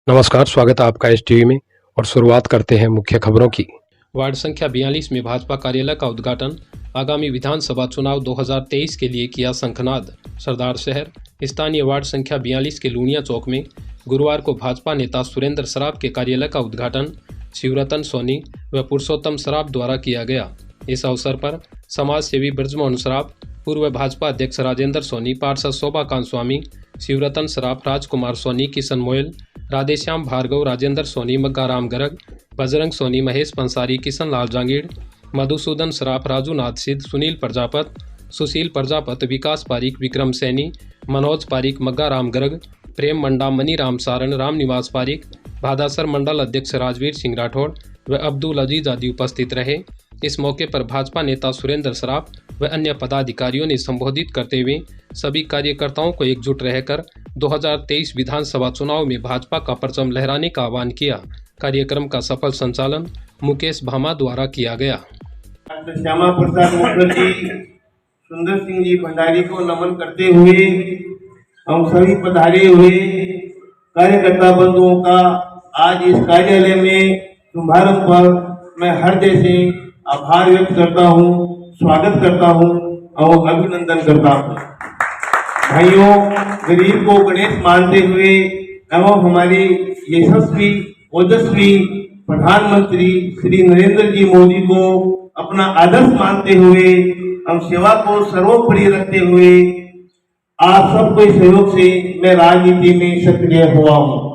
नमस्कार, स्वागत है आपका एस टीवी में और शुरुआत करते हैं मुख्य खबरों की। वार्ड संख्या 42 में भाजपा कार्यालय का उद्घाटन। आगामी विधानसभा चुनाव 2023 के लिए किया शंखनाद। सरदार शहर स्थानीय वार्ड संख्या 42 के लूणिया चौक में गुरुवार को भाजपा नेता सुरेंद्र सराफ के कार्यालय का उद्घाटन शिवरतन सोनी व पुरुषोत्तम सराफ द्वारा किया गया। इस अवसर पर समाज सेवी ब्रजमोहन सराफ, पूर्व भाजपा अध्यक्ष राजेंद्र सोनी, पार्षद शोभाकांत स्वामी, शिवरतन सराफ, राजकुमार सोनी, किशन मोयल, राधेश्याम भार्गव, राजेंद्र सोनी, मग्गाराम गर्ग, बजरंग सोनी, महेश पंसारी, किशन लाल जांगीड़, मधुसूदन सराफ, राजू नाथ सिद्ध, सुनील प्रजापत, सुशील प्रजापत, विकास पारिक, विक्रम सैनी, मनोज पारिक, मग्गाराम गर्ग, प्रेम मंडा, मनीराम सारण, राम निवास पारिक, भादासर मंडल अध्यक्ष राजवीर सिंह राठौड़ व अब्दुल अजीज आदि उपस्थित रहे। इस मौके पर भाजपा नेता सुरेंद्र सराफ व अन्य पदाधिकारियों ने संबोधित करते हुए सभी कार्यकर्ताओं को एकजुट रहकर 2023 विधानसभा चुनाव में भाजपा का परचम लहराने का आह्वान किया। कार्यक्रम का सफल संचालन मुकेश भामा द्वारा किया गया। डॉक्टर श्यामा प्रसाद मुखर्जी, सुंदर सिंह जी भंडारी को नमन करते हुए हम सभी पधारे हुए कार्यकर्ता बंधुओं का आज इस कार्यालय में शुभारंभ पर मैं हृदय से आभार व्यक्त करता हूँ, स्वागत करता हूँ और अभिनंदन करता हूँ। भाइयों, गरीब को गणेश मानते हुए एवं हमारे यशस्वी ओजस्वी प्रधानमंत्री श्री नरेंद्र जी मोदी को अपना आदर्श मानते हुए हम सेवा को सर्वोपरि रखते हुए आप सबके सहयोग से मैं राजनीति में सक्रिय हुआ हूँ।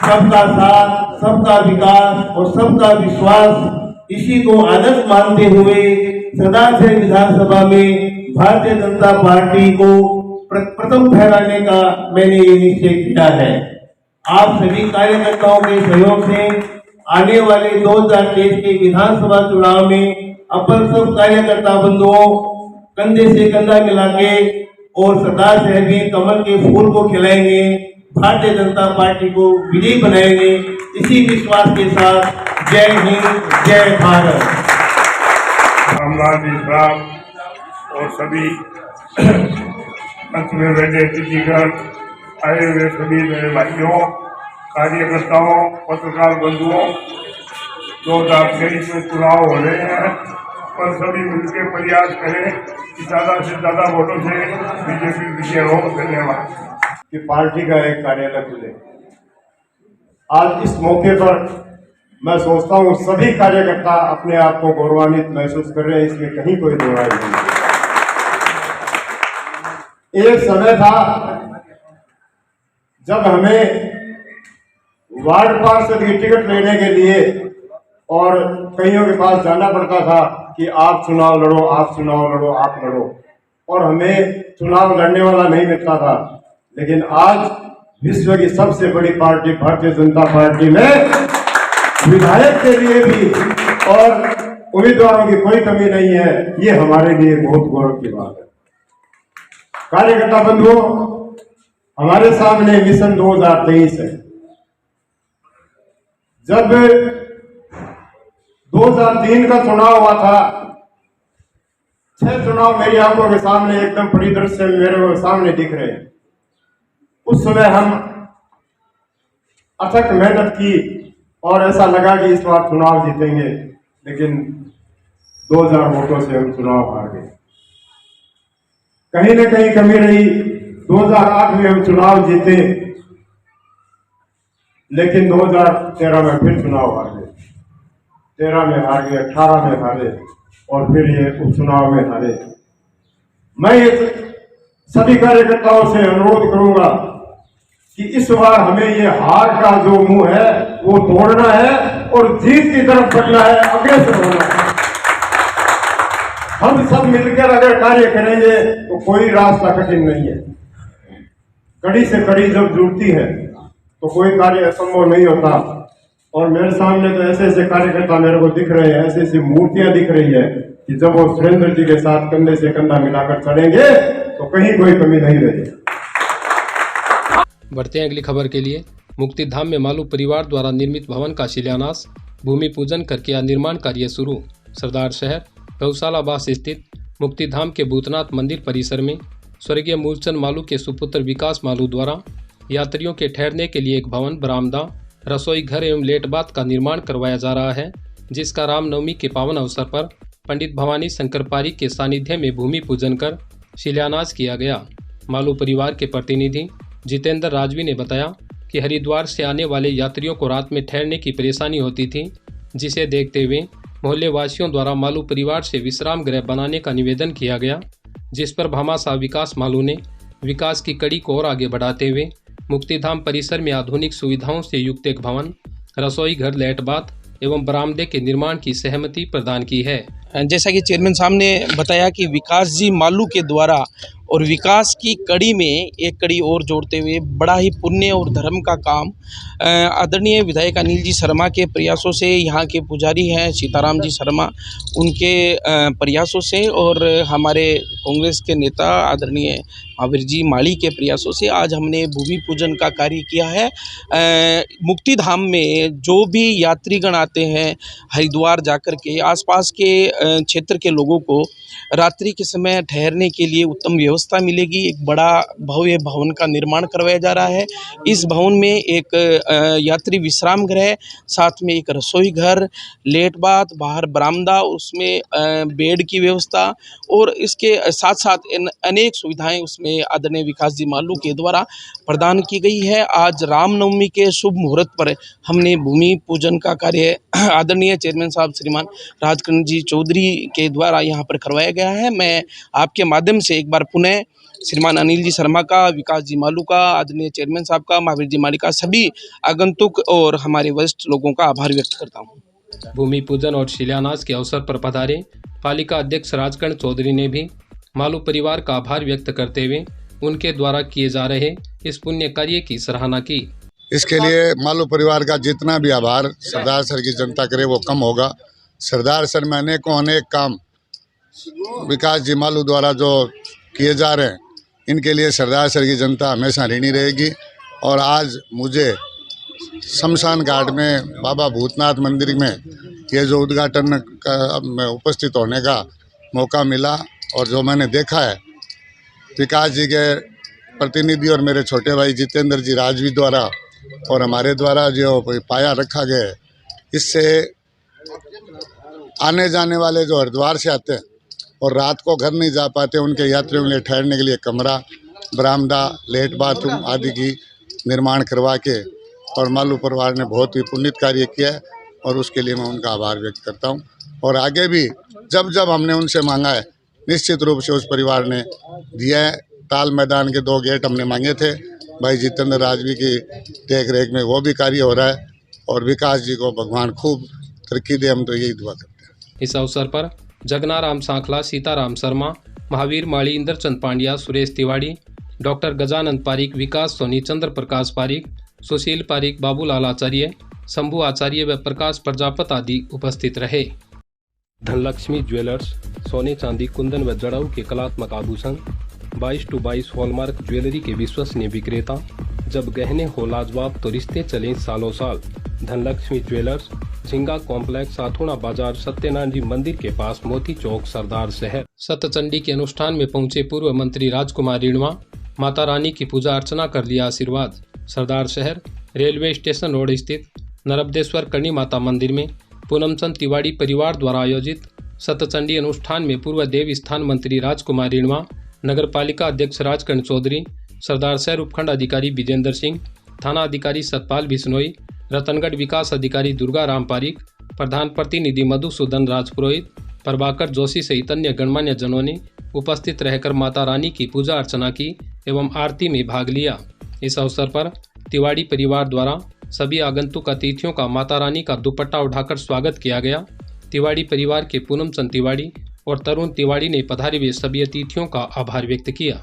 सबका साथ, सबका विकास और सबका विश्वास, इसी को आदर्श मानते हुए सरदार शहर विधानसभा में भारतीय जनता पार्टी को प्रथम ठहराने का मैंने ये निश्चय किया है। आप सभी कार्यकर्ताओं के सहयोग से आने वाले 2023 के विधानसभा चुनाव में अपन सब कार्यकर्ता बंधुओं कंधे से कंधा मिला के और सरदार शहर में कमल के फूल को खिलाएंगे, भारतीय जनता पार्टी को विजयी बनाएंगे। इसी विश्वास के साथ जय हिंद, जय भारत। और सभी मंच में बैठे अतिथिगण, आए हुए सभी मेरे भाइयों, कार्यकर्ताओं, पत्रकार बंधुओं, 2023 में चुनाव हो रहे हैं, पर सभी मिलकर प्रयास करें कि ज़्यादा से ज़्यादा वोटों से बीजेपी विजय हो। धन्यवाद। कि पार्टी का एक कार्यालय खुले। आज इस मौके पर मैं सोचता हूँ सभी कार्यकर्ता अपने आप को गौरवान्वित महसूस कर रहे हैं, इसमें कहीं कोई दो राय नहीं। एक समय था जब हमें वार्ड पार्षद की टिकट लेने के लिए और कईयों के पास जाना पड़ता था कि आप चुनाव लड़ो, आप चुनाव लड़ो, आप लड़ो, और हमें चुनाव लड़ने वाला नहीं मिलता था। लेकिन आज विश्व की सबसे बड़ी पार्टी भारतीय जनता पार्टी में विधायक के लिए भी और उम्मीदवारों की कोई कमी नहीं है। ये हमारे लिए बहुत गौरव की बात है। कार्यकर्ता बंधुओं, हमारे सामने मिशन 2023 है। जब 2003 का चुनाव हुआ था, 6 चुनाव मेरी आंखों के सामने एकदम परिदृश्य से मेरे सामने दिख रहे हैं। उस समय हम अथक मेहनत की और ऐसा लगा कि इस बार चुनाव जीतेंगे, लेकिन 2000 वोटों से हम चुनाव हार गए। कहीं न कहीं कमी रही। 2008 में हम चुनाव जीते, लेकिन 2013 में फिर चुनाव हार गए। 13 में हार गए, 18 में हारे और फिर ये उपचुनाव में हारे। मैं ये सभी कार्यकर्ताओं से अनुरोध करूंगा कि इस बार हमें ये हार का जो मुंह है वो तोड़ना है और जीत की तरफ बढ़ना है, अग्रसर होना है। हम सब मिलकर अगर कार्य करेंगे तो कोई रास्ता कठिन नहीं है। कड़ी से कड़ी जब जुड़ती है तो कोई कार्य असंभव नहीं होता। और मेरे सामने तो ऐसे ऐसे कार्यकर्ता मेरे को दिख रहे हैं, ऐसी ऐसी मूर्तियां दिख रही है कि जब वो सुरेंद्र जी के साथ कंधे से कंधा मिलाकर चलेंगे तो कहीं कोई कमी नहीं रहेगी। बढ़ते हैं अगली खबर के लिए। मुक्तिधाम में मालू परिवार द्वारा निर्मित भवन का शिलान्यास, भूमि पूजन कर किया निर्माण कार्य शुरू। सरदार शहर गौशाला बास स्थित मुक्तिधाम के भूतनाथ मंदिर परिसर में स्वर्गीय मूलचंद मालू के सुपुत्र विकास मालू द्वारा यात्रियों के ठहरने के लिए एक भवन, बरामदा, रसोई घर एवं लेट बाथ का निर्माण करवाया जा रहा है, जिसका रामनवमी के पावन अवसर पर पंडित भवानी शंकर पारीक के सानिध्य में भूमि पूजन कर शिलान्यास किया गया। मालू परिवार के प्रतिनिधि जितेंद्र राजवी ने बताया कि हरिद्वार से आने वाले यात्रियों को रात में ठहरने की परेशानी होती थी, जिसे देखते हुए मोहल्ले वासियों द्वारा मालू परिवार से विश्राम गृह बनाने का निवेदन किया गया, जिस पर भामाशाह विकास मालू ने विकास की कड़ी को और आगे बढ़ाते हुए मुक्तिधाम परिसर में आधुनिक सुविधाओं से युक्त एक भवन, रसोई घर, लेट बाथ एवं बरामदे के निर्माण की सहमति प्रदान की है। जैसा कि चेयरमैन साहब ने बताया कि विकास जी मालू के द्वारा और विकास की कड़ी में एक कड़ी और जोड़ते हुए बड़ा ही पुण्य और धर्म का काम आदरणीय विधायक अनिल जी शर्मा के प्रयासों से, यहाँ के पुजारी हैं सीताराम जी शर्मा, उनके प्रयासों से और हमारे कांग्रेस के नेता आदरणीय महावीर जी माली के प्रयासों से आज हमने भूमि पूजन का कार्य किया है। मुक्तिधाम में जो भी यात्रीगण आते हैं हरिद्वार जाकर के आसपास के क्षेत्र के लोगों को रात्रि के समय ठहरने के लिए उत्तम व्यवस्था मिलेगी। एक बड़ा भव्य भवन का निर्माण करवाया जा रहा है। इस भवन में एक यात्री विश्राम गृह, साथ में एक रसोई घर, लेट बाथ, बाहर बरामदा, उसमें बेड की व्यवस्था और इसके साथ साथ अनेक सुविधाएं उसमें आदरणीय विकास जी मालू के द्वारा प्रदान की गई है। आज रामनवमी के शुभ मुहूर्त पर हमने भूमि पूजन का कार्य आदरणीय चेयरमैन साहब श्रीमान राजकरण जी चौधरी के द्वारा यहाँ पर करवाया गया है। मैं आपके माध्यम से एक बार पुनः श्रीमान अनिल जी शर्मा का, विकास जी मालू का, आदरणीय चेयरमैन साहब का, महावीर जी माली का, सभी आगंतुक और हमारे वरिष्ठ लोगों का आभार व्यक्त करता हूँ। भूमि पूजन और शिलान्यास के अवसर पर पधारे पालिका अध्यक्ष राजकरण चौधरी ने भी मालू परिवार का आभार व्यक्त करते हुए उनके द्वारा किए जा रहे इस पुण्य कार्य की सराहना की। इसके लिए मालू परिवार का जितना भी आभार सरदार सर की जनता करे वो कम होगा। सरदार सर में अनेक काम विकास जी मालू द्वारा जो किए जा रहे हैं, इनके लिए सरदार सर की जनता हमेशा ऋणी रहेगी। और आज मुझे शमशान घाट में बाबा भूतनाथ मंदिर में ये जो उद्घाटन का में उपस्थित होने का मौका मिला और जो मैंने देखा है विकास जी के प्रतिनिधि और मेरे छोटे भाई जितेंद्र जी राजवी द्वारा और हमारे द्वारा जो पाया रखा गया है, इससे आने जाने वाले जो हरिद्वार से आते हैं और रात को घर नहीं जा पाते, उनके यात्रियों के लिए ठहरने के लिए कमरा, बरामदा, लेट बाथरूम आदि की निर्माण करवा के और मालू परिवार ने बहुत ही पुण्य कार्य किया है और उसके लिए मैं उनका आभार व्यक्त करता हूं। और आगे भी जब जब हमने उनसे मांगा है, निश्चित रूप से उस परिवार ने दिया है। ताल मैदान के 2 गेट हमने मांगे थे, भाई जितेंद्र राजवी की देख रेख में वो भी कार्य हो रहा है और विकास जी को भगवान खूब तरक्की दे, हम तो यही दुआ करते हैं। इस अवसर पर जगनाराम सांखला, सीताराम शर्मा, महावीर माली, इंद्रचंद पांड्या, सुरेश तिवाड़ी, डॉक्टर गजानंद पारीक, विकास सोनी, चंद्र प्रकाश पारीक, सुशील पारीक, बाबूलाल आचार्य, शंभू आचार्य व प्रकाश प्रजापत आदि उपस्थित रहे। धनलक्ष्मी ज्वेलर्स सोने, चांदी, कुंदन व जड़ाऊ के कलात्मक आभूषण, 22x22 हॉलमार्क ज्वेलरी के विश्वसनीय विक्रेता। जब गहने हो लाजवाब तो रिश्ते चलें सालों साल। धनलक्ष्मी ज्वेलर्स, झिंगा कॉम्प्लेक्स, साथोड़ा बाजार, सत्यनारायण जी मंदिर के पास, मोती चौक, सरदार शहर। सतचंडी के अनुष्ठान में पहुंचे पूर्व मंत्री राजकुमार रिणवा, माता रानी की पूजा अर्चना कर लिया आशीर्वाद। सरदार शहर रेलवे स्टेशन रोड स्थित नर्मदेश्वर करणी माता मंदिर में पूनमचंद तिवाड़ी परिवार द्वारा आयोजित सतचंडी अनुष्ठान में पूर्व देव स्थान मंत्री राजकुमार रिणवा, नगर पालिका अध्यक्ष राजकरण चौधरी, सरदार शहर उपखंड अधिकारी विजेंद्र सिंह, थाना अधिकारी सतपाल बिश्नोई, रतनगढ़ विकास अधिकारी दुर्गा राम पारीक, प्रधान प्रतिनिधि मधुसूदन राजपुरोहित, प्रभाकर जोशी सहित अन्य गणमान्य जनों ने उपस्थित रहकर माता रानी की पूजा अर्चना की एवं आरती में भाग लिया। इस अवसर पर तिवाड़ी परिवार द्वारा सभी आगंतुक अतिथियों का माता रानी का दुपट्टा उठाकर स्वागत किया गया। तिवाड़ी परिवार के पूनमचंद तिवाड़ी और तरुण तिवाड़ी ने पधारे हुए सभी अतिथियों का आभार व्यक्त किया।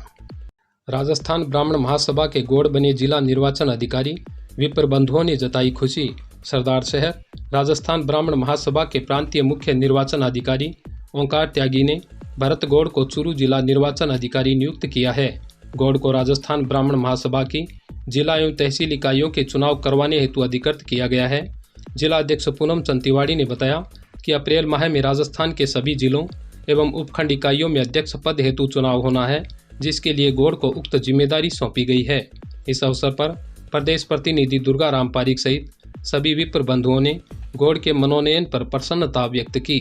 राजस्थान ब्राह्मण महासभा के गौड़ बने जिला निर्वाचन अधिकारी विप्र बंधुओं ने जताई खुशी। सरदार शहर राजस्थान ब्राह्मण महासभा के प्रांतीय मुख्य निर्वाचन अधिकारी ओंकार त्यागी ने भरत गौड़ को चूरू जिला निर्वाचन अधिकारी नियुक्त किया है। गौड़ को राजस्थान ब्राह्मण महासभा की जिला एवं तहसील इकाइयों के चुनाव करवाने हेतु अधिकृत किया गया है। जिला अध्यक्ष पूनमचंद तिवाड़ी ने बताया कि अप्रैल माह में राजस्थान के सभी जिलों एवं उपखंड इकाइयों में अध्यक्ष पद हेतु चुनाव होना है, जिसके लिए गौड़ को उक्त जिम्मेदारी सौंपी गई है। इस अवसर पर प्रदेश प्रतिनिधि दुर्गा राम पारिक सहित सभी विप्र बंधुओं ने गौड़ के मनोनयन पर प्रसन्नता व्यक्त की।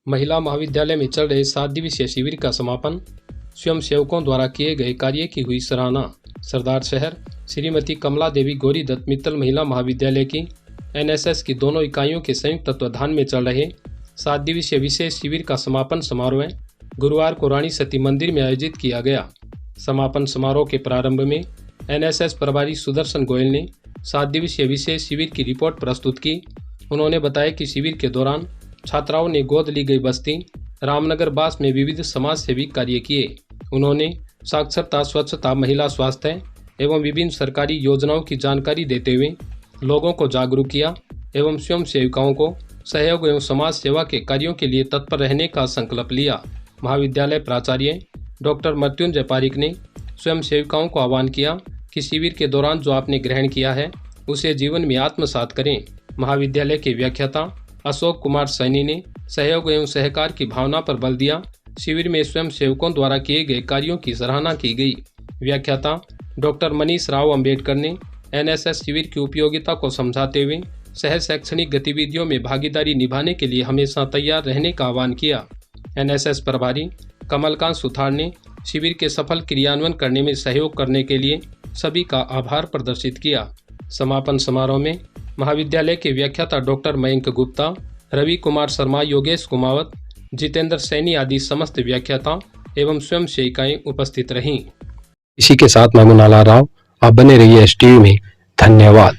महिला महाविद्यालय में चल रहे 7 दिवसीय शिविर का समापन स्वयं सेवकों द्वारा किए गए कार्य की हुई सराहना। सरदार शहर श्रीमती कमला देवी गौरी दत्त मित्तल महिला महाविद्यालय की NSS की दोनों इकाइयों के संयुक्त तत्वाधान में चल रहे 7 दिवसीय विशेष शिविर का समापन समारोह गुरुवार को रानी सती मंदिर में आयोजित किया गया। समापन समारोह के प्रारंभ में NSS प्रभारी सुदर्शन गोयल ने 7 दिवसीय विशेष शिविर की रिपोर्ट प्रस्तुत की। उन्होंने बताया कि शिविर के दौरान छात्राओं ने गोद ली गई बस्ती रामनगर बास में विविध समाज सेवी कार्य किए। उन्होंने साक्षरता, स्वच्छता, महिला स्वास्थ्य एवं विभिन्न सरकारी योजनाओं की जानकारी देते हुए लोगों को जागरूक किया एवं स्वयं सेविकाओं को सहयोग एवं समाज सेवा के कार्यों के लिए तत्पर रहने का संकल्प लिया। महाविद्यालय प्राचार्य डॉक्टर मृत्युंजय पारिक ने स्वयं सेविकाओं को आह्वान किया कि शिविर के दौरान जो आपने ग्रहण किया है उसे जीवन में आत्मसात करें। महाविद्यालय के व्याख्याता अशोक कुमार सैनी ने सहयोग एवं सहकार की भावना पर बल दिया। शिविर में स्वयं सेवकों द्वारा किए गए कार्यों की सराहना की गई। व्याख्याता डॉक्टर मनीष राव अंबेडकर ने NSS शिविर की उपयोगिता को समझाते हुए सह शैक्षणिक गतिविधियों में भागीदारी निभाने के लिए हमेशा तैयार रहने का आह्वान किया। NSS प्रभारी कमलकांत सुथार ने शिविर के सफल क्रियान्वयन करने में सहयोग करने के लिए सभी का आभार प्रदर्शित किया। समापन समारोह में महाविद्यालय के व्याख्याता डॉक्टर मयंक गुप्ता, रवि कुमार शर्मा, योगेश कुमावत, जितेंद्र सैनी आदि समस्त व्याख्याता एवं स्वयं सेविकाएं उपस्थित रहीं। इसी के साथ मैं मुनाला राव, आप बने रहिए STV में। धन्यवाद।